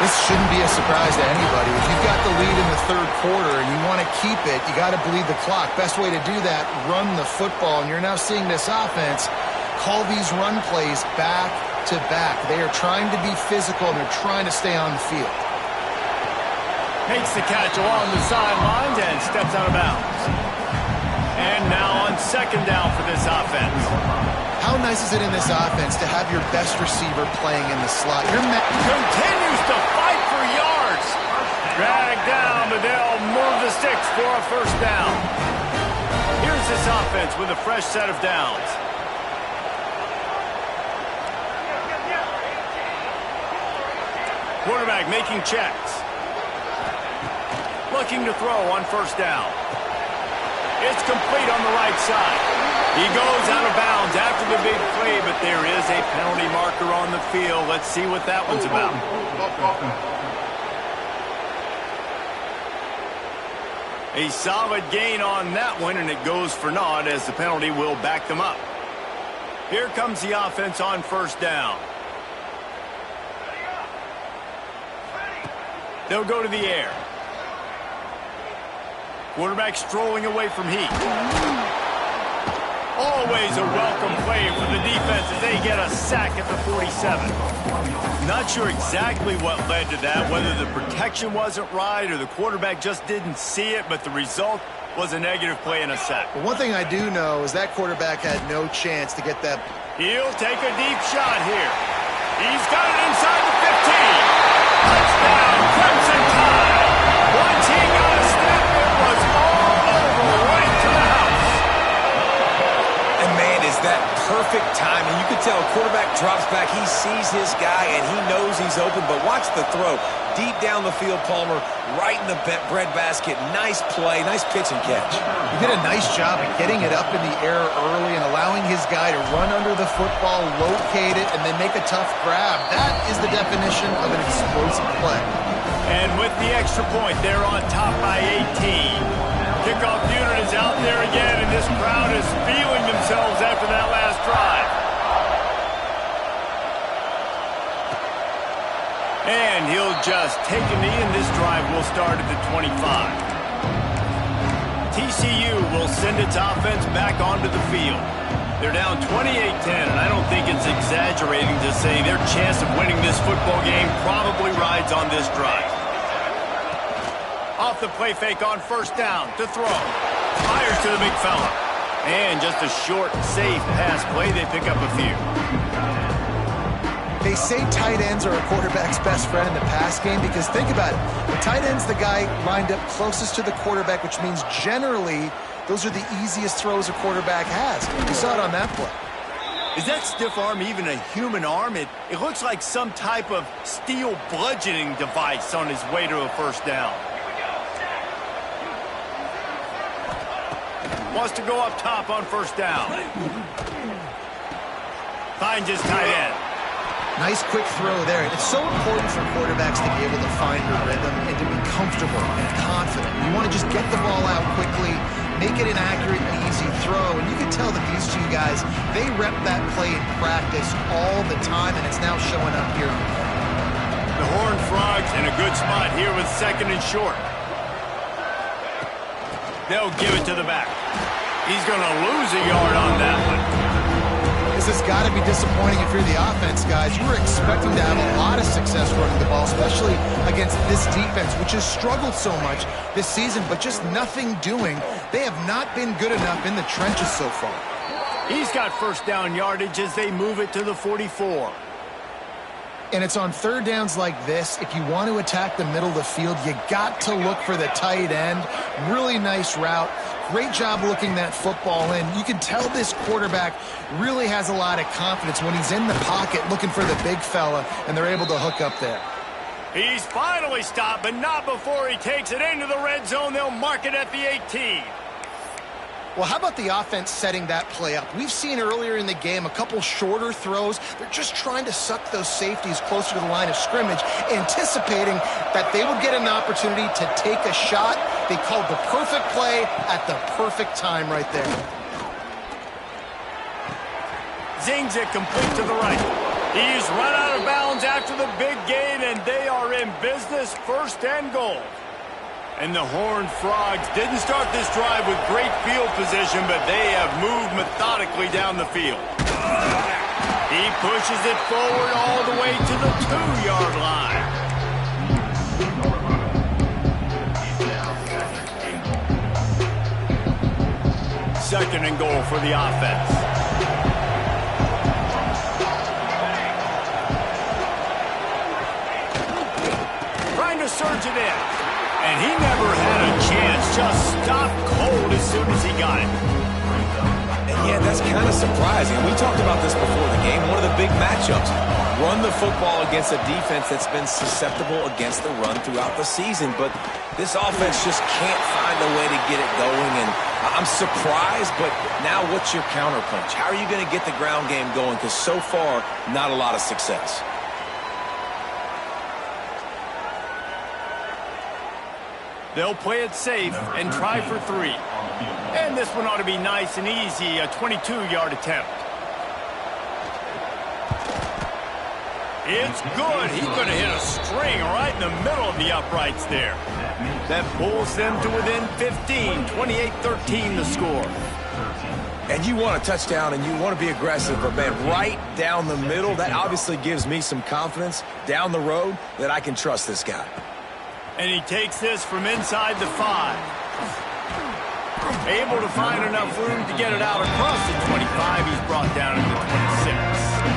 Speaker 3: This shouldn't be a surprise to anybody. If you've got the lead in the third quarter and you want to keep it, you got to bleed the clock. Best way to do that, run the football. And you're now seeing this offense call these run plays back to back. They are trying to be physical, and they're trying to stay on the field.
Speaker 1: Makes the catch along the sidelines and steps out of bounds. And now on second down for this offense.
Speaker 3: How nice is it in this offense to have your best receiver playing in the slot?
Speaker 1: Continues to fight for yards. Dragged down, but they'll move the sticks for a first down. Here's this offense with a fresh set of downs. Quarterback making checks. Looking to throw on first down. It's complete on the right side. He goes out of bounds after the big play, but there is a penalty marker on the field. Let's see what that one's about. A solid gain on that one, and it goes for naught as the penalty will back them up. Here comes the offense on first down. They'll go to the air. Quarterback strolling away from heat. Always a welcome play for the defense as they get a sack at the 47. Not sure exactly what led to that, whether the protection wasn't right or the quarterback just didn't see it, but the result was a negative play and a sack.
Speaker 3: Well, one thing I do know is that quarterback had no chance to get that.
Speaker 1: He'll take a deep shot here. He's got it inside the 15. Touchdown, Crimson Tide. Once he got a step, it was all over, right to the house.
Speaker 2: And man, is that perfect timing. You can tell quarterback drops back. He sees his guy, and he knows he's open. But watch the throw. Deep down the field, Palmer, right in the breadbasket. Nice play, nice pitch and catch.
Speaker 3: He did a nice job of getting it up in the air early and allowing his guy to run under the football, locate it, and then make a tough grab. That is the definition of an explosive play.
Speaker 1: And with the extra point, they're on top by 18. Kickoff unit is out there again, and this crowd is feeling themselves after that last drive. And he'll just take a knee, and this drive will start at the 25. TCU will send its offense back onto the field. They're down 28-10, and I don't think it's exaggerating to say their chance of winning this football game probably rides on this drive. Off the play fake on first down to throw. Fires to the big fella. And just a short, safe pass play. They pick up a few.
Speaker 3: They say tight ends are a quarterback's best friend in the pass game because think about it. The tight end's the guy lined up closest to the quarterback, which means generally those are the easiest throws a quarterback has. You saw it on that play.
Speaker 1: Is that stiff arm even a human arm? It looks like some type of steel bludgeoning device on his way to a first down. Wants to go up top on first down. Finds his tight end.
Speaker 3: Nice quick throw there. It's so important for quarterbacks to be able to find a rhythm and to be comfortable and confident. You want to just get the ball out quickly, make it an accurate and easy throw. And you can tell that these two guys, they rep that play in practice all the time, and it's now showing up here.
Speaker 1: The Horned Frogs in a good spot here with second and short. They'll give it to the back. He's going to lose a yard on that one.
Speaker 3: This has got to be disappointing if you're the offense, guys. You were expecting to have a lot of success running the ball, especially against this defense, which has struggled so much this season, but just nothing doing. They have not been good enough in the trenches so far.
Speaker 1: He's got first down yardage as they move it to the 44.
Speaker 3: And it's on third downs like this. If you want to attack the middle of the field, you got to look for the tight end. Really nice route. Great job looking that football in. You can tell this quarterback really has a lot of confidence when he's in the pocket looking for the big fella, and they're able to hook up there.
Speaker 1: He's finally stopped, but not before he takes it into the red zone. They'll mark it at the 18.
Speaker 3: Well, how about the offense setting that play up? We've seen earlier in the game a couple shorter throws. They're just trying to suck those safeties closer to the line of scrimmage, anticipating that they would get an opportunity to take a shot. They called the perfect play at the perfect time right there.
Speaker 1: Zings it complete to the right. He's run out of bounds after the big gain, and they are in business, first and goal. And the Horned Frogs didn't start this drive with great field position, but they have moved methodically down the field. He pushes it forward all the way to the 2-yard line. 2nd and goal for the offense. Trying to surge it in. And he never had a chance. Just stopped cold as soon as he got it.
Speaker 2: And yeah, that's kind of surprising. We talked about this before the game. One of the big matchups. Run the football against a defense that's been susceptible against the run throughout the season. But this offense just can't find a way to get it going. And I'm surprised, but now what's your counterpunch? How are you going to get the ground game going? Because so far, not a lot of success.
Speaker 1: They'll play it safe and try for 3. And this one ought to be nice and easy, a 22-yard attempt. It's good. He's going to hit a string right in the middle of the uprights there. That pulls them to within 15, 28-13 the score.
Speaker 2: And you want a touchdown and you want to be aggressive, but man, right down the middle, that obviously gives me some confidence down the road that I can trust this guy.
Speaker 1: And he takes this from inside the 5. Able to find enough room to get it out across the 25. He's brought down at the 26.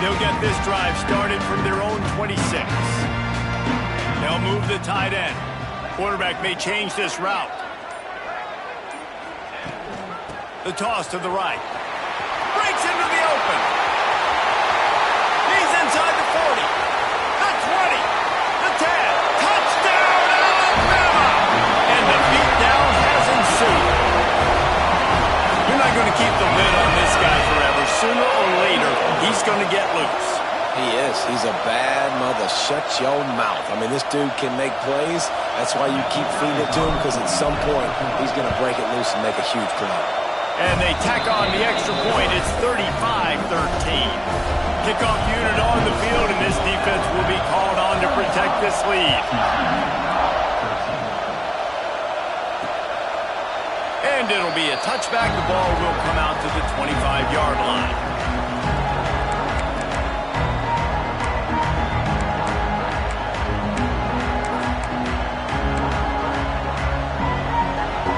Speaker 1: They'll get this drive started from their own 26. They'll move the tight end. Quarterback may change this route. The toss to the right. Breaks into the open. He's inside the 40. The 20. The 10. Touchdown, Alabama! And the beatdown has ensued. You're not going to keep the lid on this guy forever. Sooner or later, he's going to get loose.
Speaker 2: He is. He's a bad mother. Shut your mouth. I mean, this dude can make plays. That's why you keep feeding it to him, because at some point, he's going to break it loose and make a huge play.
Speaker 1: And they tack on the extra point. It's 35-13. Kickoff unit on the field, and this defense will be called on to protect this lead. And it'll be a touchback. The ball will come out to the 25-yard line.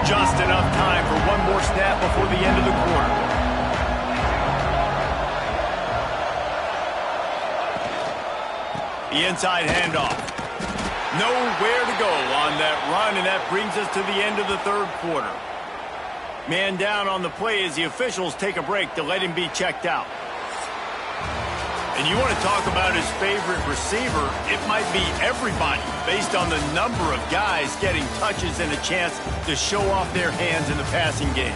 Speaker 1: Just enough time for one more snap before the end of the quarter. The inside handoff. Nowhere to go on that run, and that brings us to the end of the 3rd quarter. Man down on the play as the officials take a break to let him be checked out. And you want to talk about his favorite receiver, it might be everybody based on the number of guys getting touches and a chance to show off their hands in the passing game.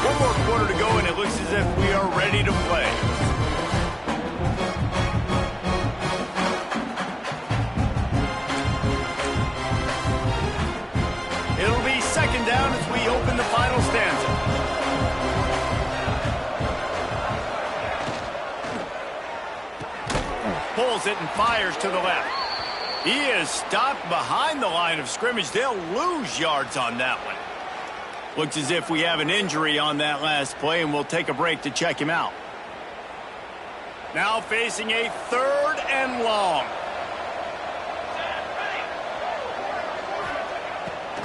Speaker 1: One more quarter to go, and it looks as if we are ready to play. It'll be 2nd down as we open the final stanza. Pulls it and fires to the left. He is stopped behind the line of scrimmage. They'll lose yards on that one. Looks as if we have an injury on that last play, and we'll take a break to check him out. Now facing a 3rd and long.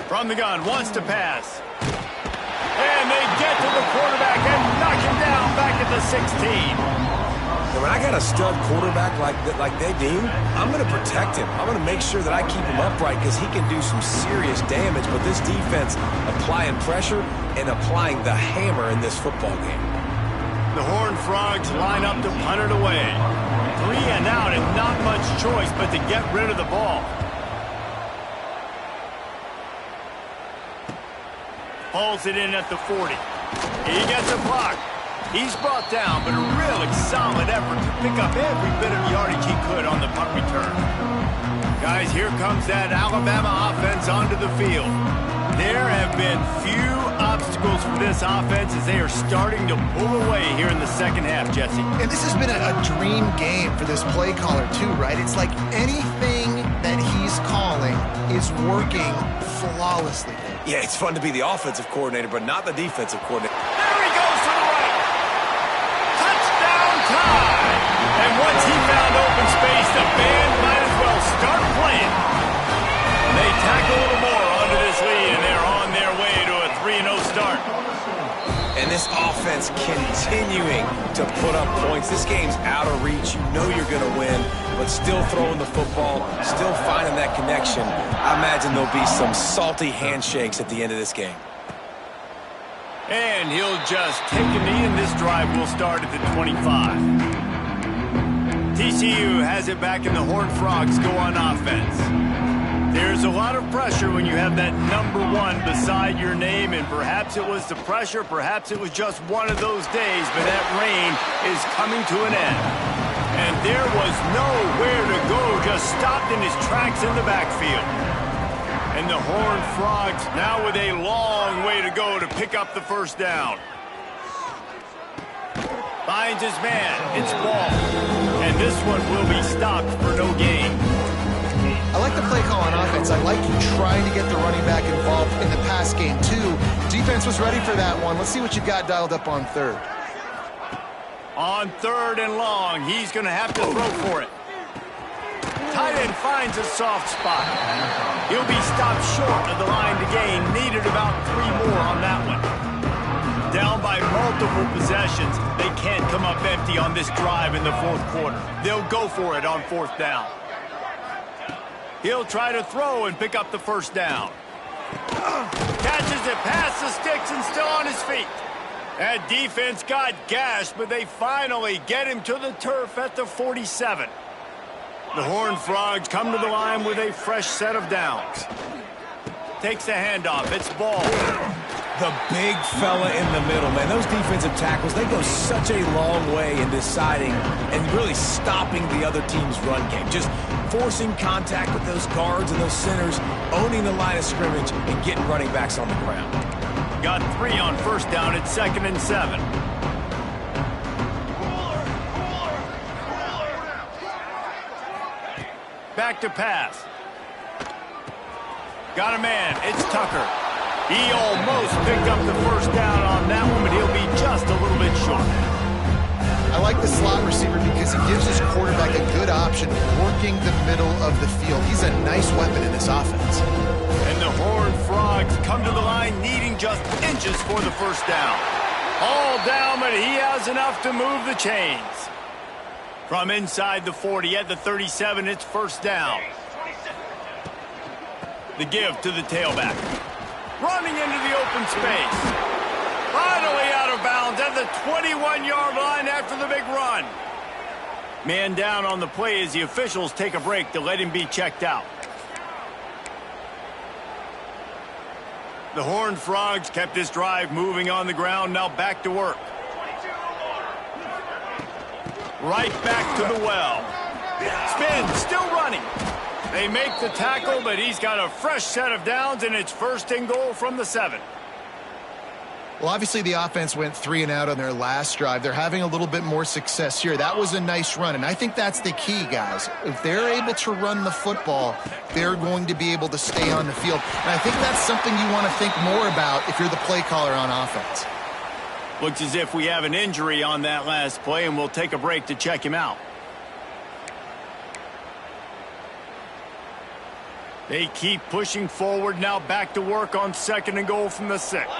Speaker 1: From the gun, wants to pass. And they get to the quarterback and knock him down back at the 16.
Speaker 2: And when I got a stud quarterback like they do, I'm going to protect him. I'm going to make sure that I keep him upright because he can do some serious damage. But this defense applying pressure and applying the hammer in this football game.
Speaker 1: The Horned Frogs line up to punt it away. 3 and out and not much choice but to get rid of the ball. Hauls it in at the 40. He gets a block. He's brought down, but a really solid effort to pick up every bit of yardage he could on the punt return. Guys, here comes that Alabama offense onto the field. There have been few obstacles for this offense as they are starting to pull away here in the 2nd half, Jesse.
Speaker 3: And this has been a dream game for this play caller, too, right? It's like anything that he's calling is working flawlessly.
Speaker 2: Yeah, it's fun to be the offensive coordinator, but not the defensive coordinator.
Speaker 1: There he goes to the right. Touchdown, And once he found open space, the band might as well start playing. They tack a little more onto this lead, and they're on their way to a 3-0 start.
Speaker 2: And this offense continuing to put up points. This game's out of reach. You know you're going to win, but still throwing the football, still finding that connection. I imagine there'll be some salty handshakes at the end of this game.
Speaker 1: And he'll just take a knee, and this drive will start at the 25. TCU has it back, and the Horned Frogs go on offense. There's a lot of pressure when you have that number 1 beside your name, and perhaps it was the pressure, perhaps it was just one of those days, but that rain is coming to an end. And there was nowhere to go, just stopped in his tracks in the backfield. And the Horned Frogs now with a long way to go to pick up the first down. Finds his man, it's ball. And this one will be stopped for no gain.
Speaker 3: I like the play call on offense. I like you trying to get the running back involved in the pass game, too. Defense was ready for that one. Let's see what you got dialed up on third.
Speaker 1: On 3rd and long, he's going to have to throw for it. Tight end finds a soft spot. He'll be stopped short of the line to gain. Needed about 3 more on that one. Down by multiple possessions. They can't come up empty on this drive in the 4th quarter. They'll go for it on 4th down. He'll try to throw and pick up the first down. Catches it past the sticks and still on his feet. That defense got gashed, but they finally get him to the turf at the 47. The Horned Frogs come to the line with a fresh set of downs. Takes the handoff. It's ball.
Speaker 2: The big fella in the middle, man. Those defensive tackles, they go such a long way in deciding and really stopping the other team's run game. Just forcing contact with those guards and those centers, owning the line of scrimmage, and getting running backs on the ground.
Speaker 1: Got 3 on 1st down at 2nd and 7. Back to pass. Got a man. It's Tucker. He almost picked up the first down on that one, but he'll be just a little bit short.
Speaker 3: I like the slot receiver because he gives his quarterback a good option working the middle of the field. He's a nice weapon in this offense.
Speaker 1: And the Horned Frogs come to the line needing just inches for the first down. All down, but he has enough to move the chains. From inside the 40 at the 37, it's first down. The give to the tailback. Running into the open space. Finally out of bounds at the 21-yard line after the big run. Man down on the play as the officials take a break to let him be checked out. The Horned Frogs kept this drive moving on the ground, now back to work. Right back to the well. Spin, still running. They make the tackle, but he's got a fresh set of downs, and it's 1st and goal from the 7.
Speaker 3: Well, obviously the offense went 3 and out on their last drive. They're having a little bit more success here. That was a nice run, and I think that's the key, guys. If they're able to run the football, they're going to be able to stay on the field. And I think that's something you want to think more about if you're the play caller on offense.
Speaker 1: Looks as if we have an injury on that last play, and we'll take a break to check him out. They keep pushing forward, now back to work on 2nd and goal from the 6.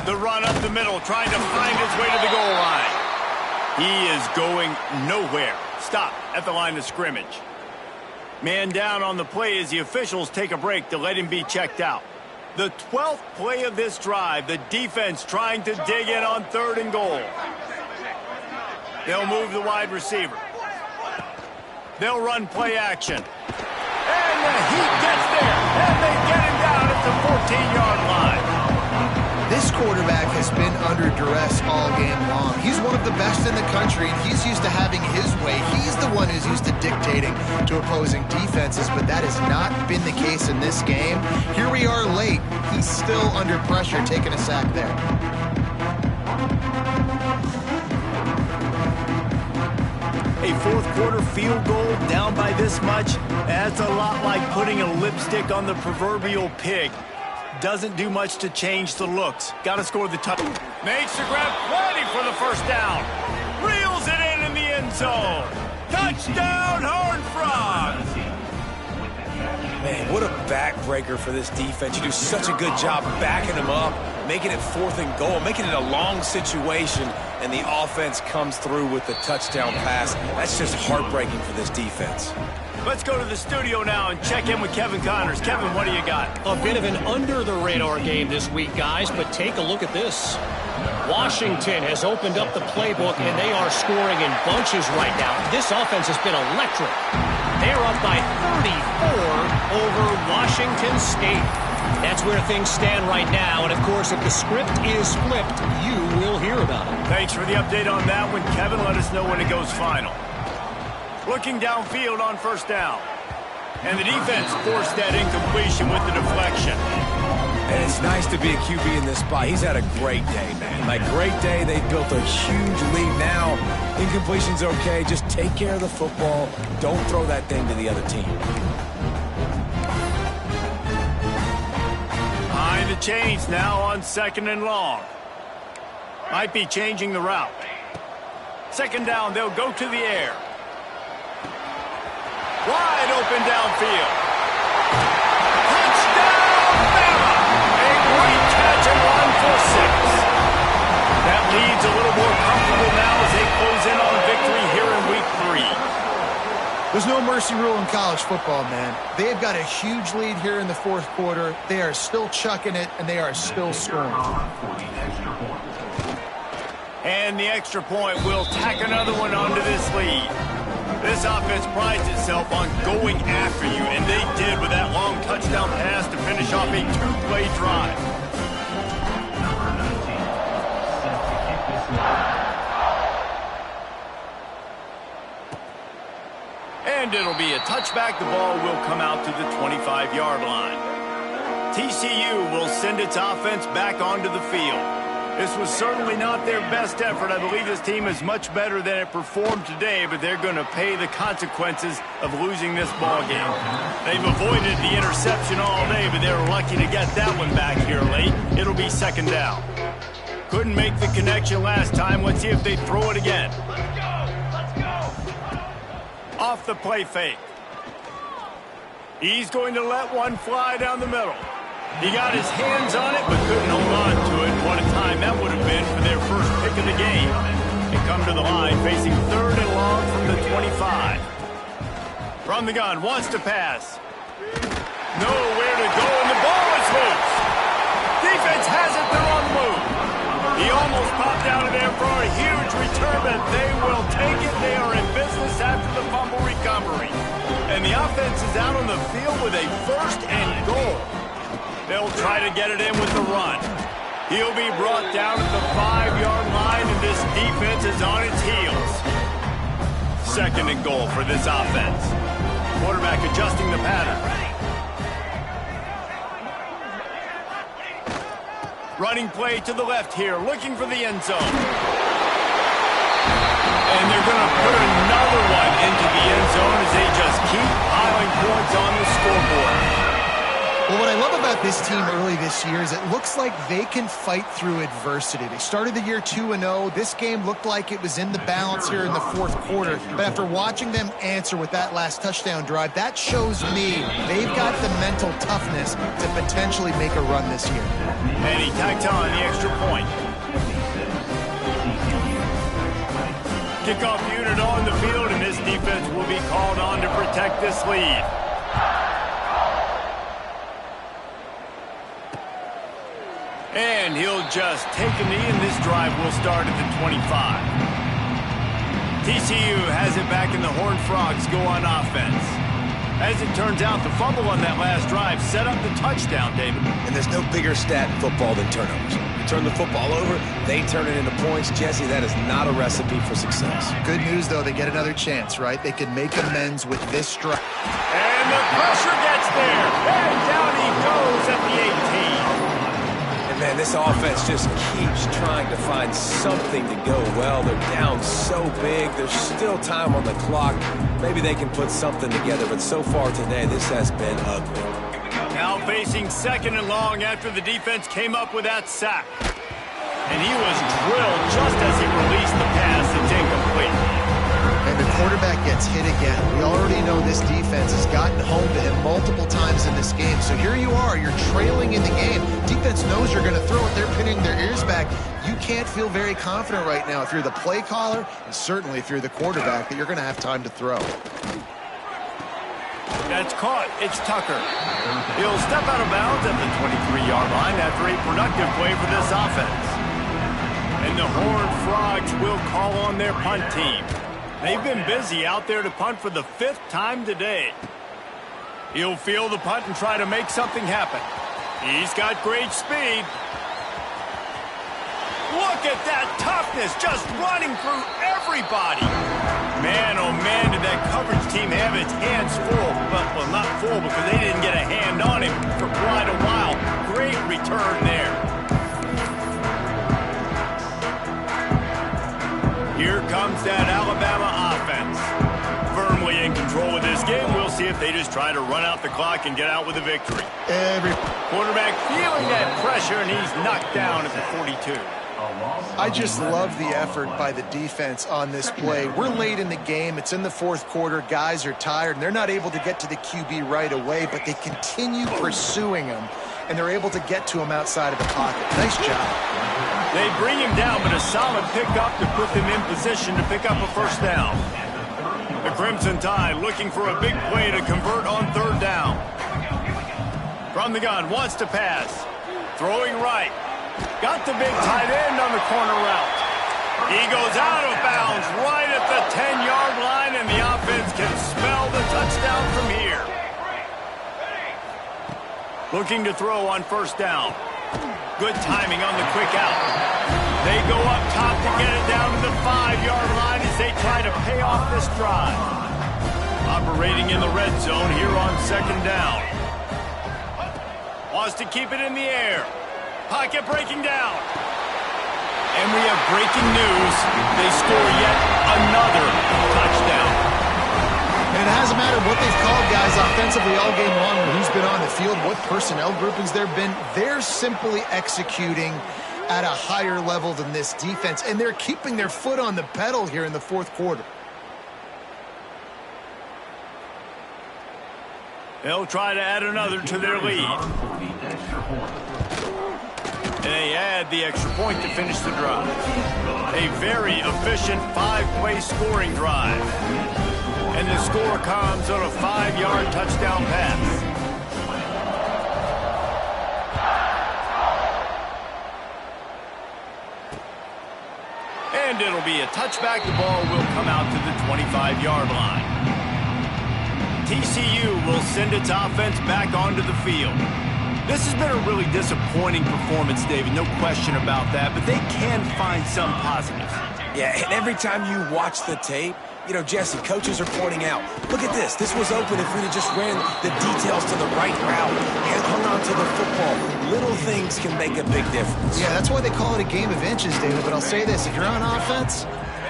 Speaker 1: The run up the middle, trying to find his way to the goal line. He is going nowhere. Stop at the line of scrimmage. Man down on the play as the officials take a break to let him be checked out. The 12th play of this drive, the defense trying to dig in on 3rd and goal. They'll move the wide receiver. They'll run play action. And the heat gets there, and they get him down at the 14-yard line.
Speaker 3: This quarterback has been under duress all game long. He's one of the best in the country, and he's used to having his way. He's the one who's used to dictating to opposing defenses, but that has not been the case in this game. Here we are late. He's still under pressure, taking a sack there.
Speaker 1: A 4th quarter field goal down by this much, that's a lot like putting a lipstick on the proverbial pig. doesn't do much to change the looks. Got to score the touchdown. Makes the grab, ready for the first down. Reels it in the end zone. Touchdown, Horned Frogs!
Speaker 2: Man, what a backbreaker for this defense. You do such a good job backing them up, making it 4th and goal, making it a long situation, and the offense comes through with the touchdown pass. That's just heartbreaking for this defense.
Speaker 1: Let's go to the studio now and check in with Kevin Connors. Kevin, what do you got?
Speaker 4: A bit of an under-the-radar game this week, guys, but take a look at this. Washington has opened up the playbook, and they are scoring in bunches right now. This offense has been electric. They're up by 34 over Washington State. That's where things stand right now, and of course, if the script is flipped, you will hear about it.
Speaker 1: Thanks for the update on that one, Kevin. Let us know when it goes final. Looking downfield on first down. And the defense forced that incompletion with the deflection.
Speaker 2: And it's nice to be a QB in this spot. He's had a great day, man. Like, great day. They built a huge lead now. Incompletion's okay. Just take care of the football. Don't throw that thing to the other team.
Speaker 1: Behind the chains now on 2nd and long. Might be changing the route. 2nd down, they'll go to the air. Wide open downfield. Touchdown, Bama! A great catch and run for 6. That lead's a little more comfortable now as they close in on victory here in week 3.
Speaker 3: There's no mercy rule in college football, man. They've got a huge lead here in the 4th quarter. They are still chucking it, and they are still scoring.
Speaker 1: And the extra point will tack another one onto this lead. This offense prides itself on going after you, and they did with that long touchdown pass to finish off a 2-play drive. And it'll be a touchback. The ball will come out to the 25-yard line. TCU will send its offense back onto the field. This was certainly not their best effort. I believe this team is much better than it performed today, but they're going to pay the consequences of losing this ball game. They've avoided the interception all day, but they're lucky to get that one back here late. It'll be 2nd down. Couldn't make the connection last time. Let's see if they throw it again. Let's go! Let's go! Off the play fake. He's going to let one fly down the middle. He got his hands on it, but couldn't hold on to it. What a time that would have been for their first pick of the game. They come to the line, facing 3rd and long from the 25. From the gun, wants to pass. Nowhere to go, and the ball is loose. Defense has it, they're on the move. He almost popped out of there for a huge return, but they will take it. They are in business after the fumble recovery. And the offense is out on the field with a 1st and goal. They'll try to get it in with the run. He'll be brought down at the 5-yard line, and this defense is on its heels. 2nd and goal for this offense. Quarterback adjusting the pattern. Running play to the left here, looking for the end zone. And they're going to put another one into the end zone as they just keep piling points on the scoreboard.
Speaker 3: Well, what I love about this team early this year is it looks like they can fight through adversity. They started the year 2-0. This game looked like it was in the balance here in the 4th quarter. But after watching them answer with that last touchdown drive, that shows me they've got the mental toughness to potentially make a run this year.
Speaker 1: And he tacked on the extra point. Kickoff unit on the field, and this defense will be called on to protect this lead. And he'll just take a knee, and this drive will start at the 25. TCU has it back, and the Horned Frogs go on offense. As it turns out, the fumble on that last drive set up the touchdown, David.
Speaker 2: And there's no bigger stat in football than turnovers. You turn the football over, they turn it into points. Jesse, that is not a recipe for success.
Speaker 3: Good news, though, they get another chance, right? They can make amends with this drive.
Speaker 1: And the pressure gets there. And down he goes at the 18.
Speaker 2: Man, this offense just keeps trying to find something to go well. They're down so big. There's still time on the clock. Maybe they can put something together, but so far today, this has been ugly.
Speaker 1: Now facing 2nd and long after the defense came up with that sack. And he was drilled just as he released the pass. It's incomplete.
Speaker 3: And the quarterback gets hit again. We already know this defense has gotten home to him multiple times in this game. So here you are, you're trailing in the game. Defense knows you're going to throw it. They're pinning their ears back. You can't feel very confident right now if you're the play caller, and certainly if you're the quarterback, that you're going to have time to throw.
Speaker 1: That's caught. It's Tucker. He'll step out of bounds at the 23-yard line after a productive play for this offense. And the Horned Frogs will call on their punt team. They've been busy out there to punt for the 5th time today. He'll field the punt and try to make something happen. He's got great speed. Look at that toughness, just running through everybody. Man, oh man, did that coverage team have its hands full. Well, not full because they didn't get a hand on him for quite a while. Great return there. Here comes that Alabama offense. Firmly in control of this game. We'll see if they just try to run out the clock and get out with a victory.
Speaker 3: Every
Speaker 1: quarterback feeling that pressure, and he's knocked down at the 42.
Speaker 3: I just love the effort by the defense on this play. We're late in the game. It's in the 4th quarter. Guys are tired, and they're not able to get to the QB right away, but they continue pursuing him, and they're able to get to him outside of the pocket. Nice job.
Speaker 1: They bring him down, but a solid pickup to put them in position to pick up a 1st down. The Crimson Tide looking for a big play to convert on 3rd down. From the gun, wants to pass. Throwing right. Got the big tight end on the corner route. He goes out of bounds right at the 10-yard line, and the offense can smell the touchdown from here. Looking to throw on 1st down. Good timing on the quick out. They go up top to get it down to the 5-yard line as they try to pay off this drive. Operating in the red zone here on 2nd down. Wants to keep it in the air. Pocket breaking down. And we have breaking news. They score yet another touchdown.
Speaker 3: And it hasn't mattered what they've called, guys, offensively all game long, or who's been on the field, what personnel groupings there have been. They're simply executing at a higher level than this defense, and they're keeping their foot on the pedal here in the 4th quarter.
Speaker 1: They'll try to add another to their lead. And they add the extra point to finish the drive. A very efficient 5-play scoring drive. And the score comes on a 5-yard touchdown pass. And it'll be a touchback. The ball will come out to the 25-yard line. TCU will send its offense back onto the field. This has been a really disappointing performance, David, no question about that, but they can find some positives.
Speaker 2: Yeah, and every time you watch the tape, you know, Jesse, coaches are pointing out, look at this. This was open if we'd have just ran the details to the right route and hung on to the football. Little things can make a big difference.
Speaker 3: Yeah, that's why they call it a game of inches, David. But I'll say this, if you're on offense,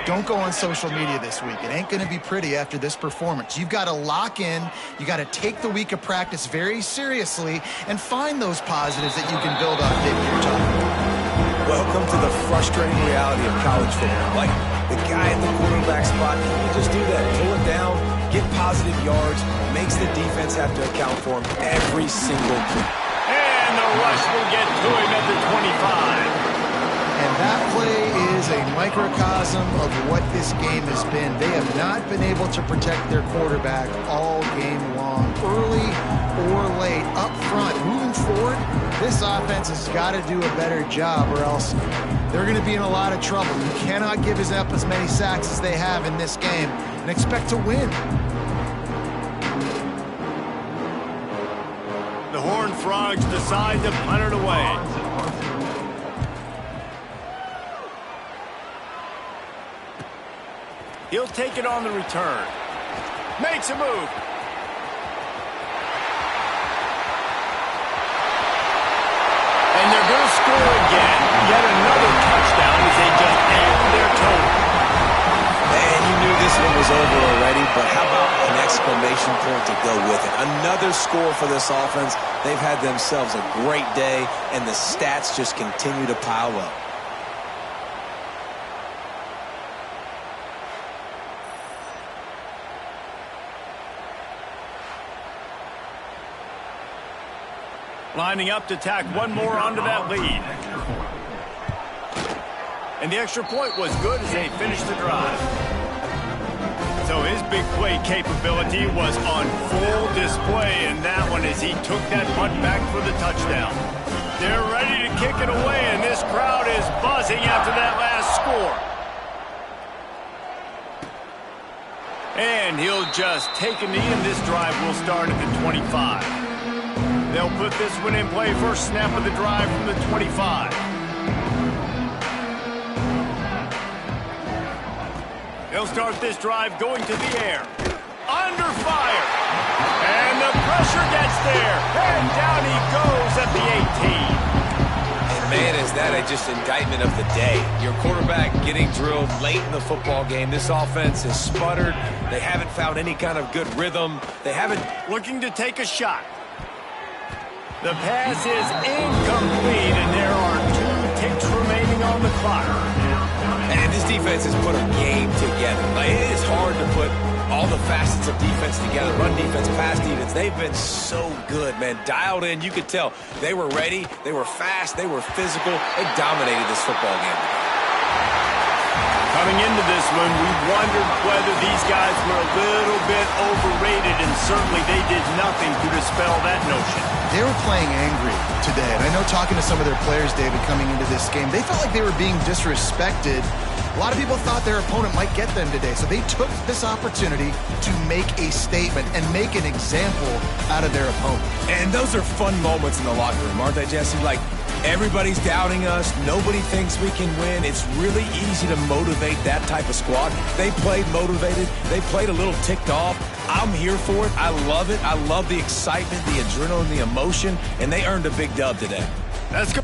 Speaker 3: don't go on social media this week. It ain't going to be pretty after this performance. You've got to lock in. You got to take the week of practice very seriously and find those positives that you can build on, David, you're talking about.
Speaker 2: Welcome to the frustrating reality of college football. Like, the guy at the quarterback spot, he just do that. Pull it down, get positive yards, makes the defense have to account for him every single play.
Speaker 1: And the rush will get to him at the 25.
Speaker 3: And that play is a microcosm of what this game has been. They have not been able to protect their quarterback all game long, early or late, up front. Moving forward, this offense has got to do a better job or else they're going to be in a lot of trouble. You cannot give up as many sacks as they have in this game and expect to win.
Speaker 1: The Horned Frogs decide to punt it away. He'll take it on the return. Makes a move. And they're going to score again. Yet another touchdown as they just add their total.
Speaker 2: Man, you knew this one was over already, but how about an exclamation exclamation point to go with it. Another score for this offense. They've had themselves a great day, and the stats just continue to pile up.
Speaker 1: Lining up to tack one more onto that lead. And the extra point was good as they finished the drive. So his big play capability was on full display in that one as he took that punt back for the touchdown. They're ready to kick it away, and this crowd is buzzing after that last score. And he'll just take a knee, and this drive will start at the 25. They'll put this one in play first snap of the drive from the 25. They'll start this drive going to the air. Under fire. And the pressure gets there. And down he goes at the 18.
Speaker 2: And man, is that just indictment of the day. Your quarterback getting drilled late in the football game. This offense has sputtered. They haven't found any kind of good rhythm. They haven't...
Speaker 1: Looking to take a shot. The pass is incomplete, and there are 2 ticks remaining on the clock.
Speaker 2: And this defense has put a game together. Like, it is hard to put all the facets of defense together. Run defense, pass defense. They've been so good, man. Dialed in. You could tell they were ready. They were fast. They were physical. They dominated this football game today.
Speaker 1: Coming into this one, we wondered whether these guys were a little bit overrated, and certainly they did nothing to dispel that notion.
Speaker 3: They were playing angry today, and I know talking to some of their players, David, coming into this game, they felt like they were being disrespected. A lot of people thought their opponent might get them today, so they took this opportunity to make a statement and make an example out of their opponent.
Speaker 2: And those are fun moments in the locker room, aren't they, Jesse? Like, everybody's doubting us. Nobody thinks we can win. It's really easy to motivate that type of squad. They played motivated. They played a little ticked off. I'm here for it. I love it. I love the excitement, the adrenaline, the emotion, and they earned a big dub today.
Speaker 1: Let's go.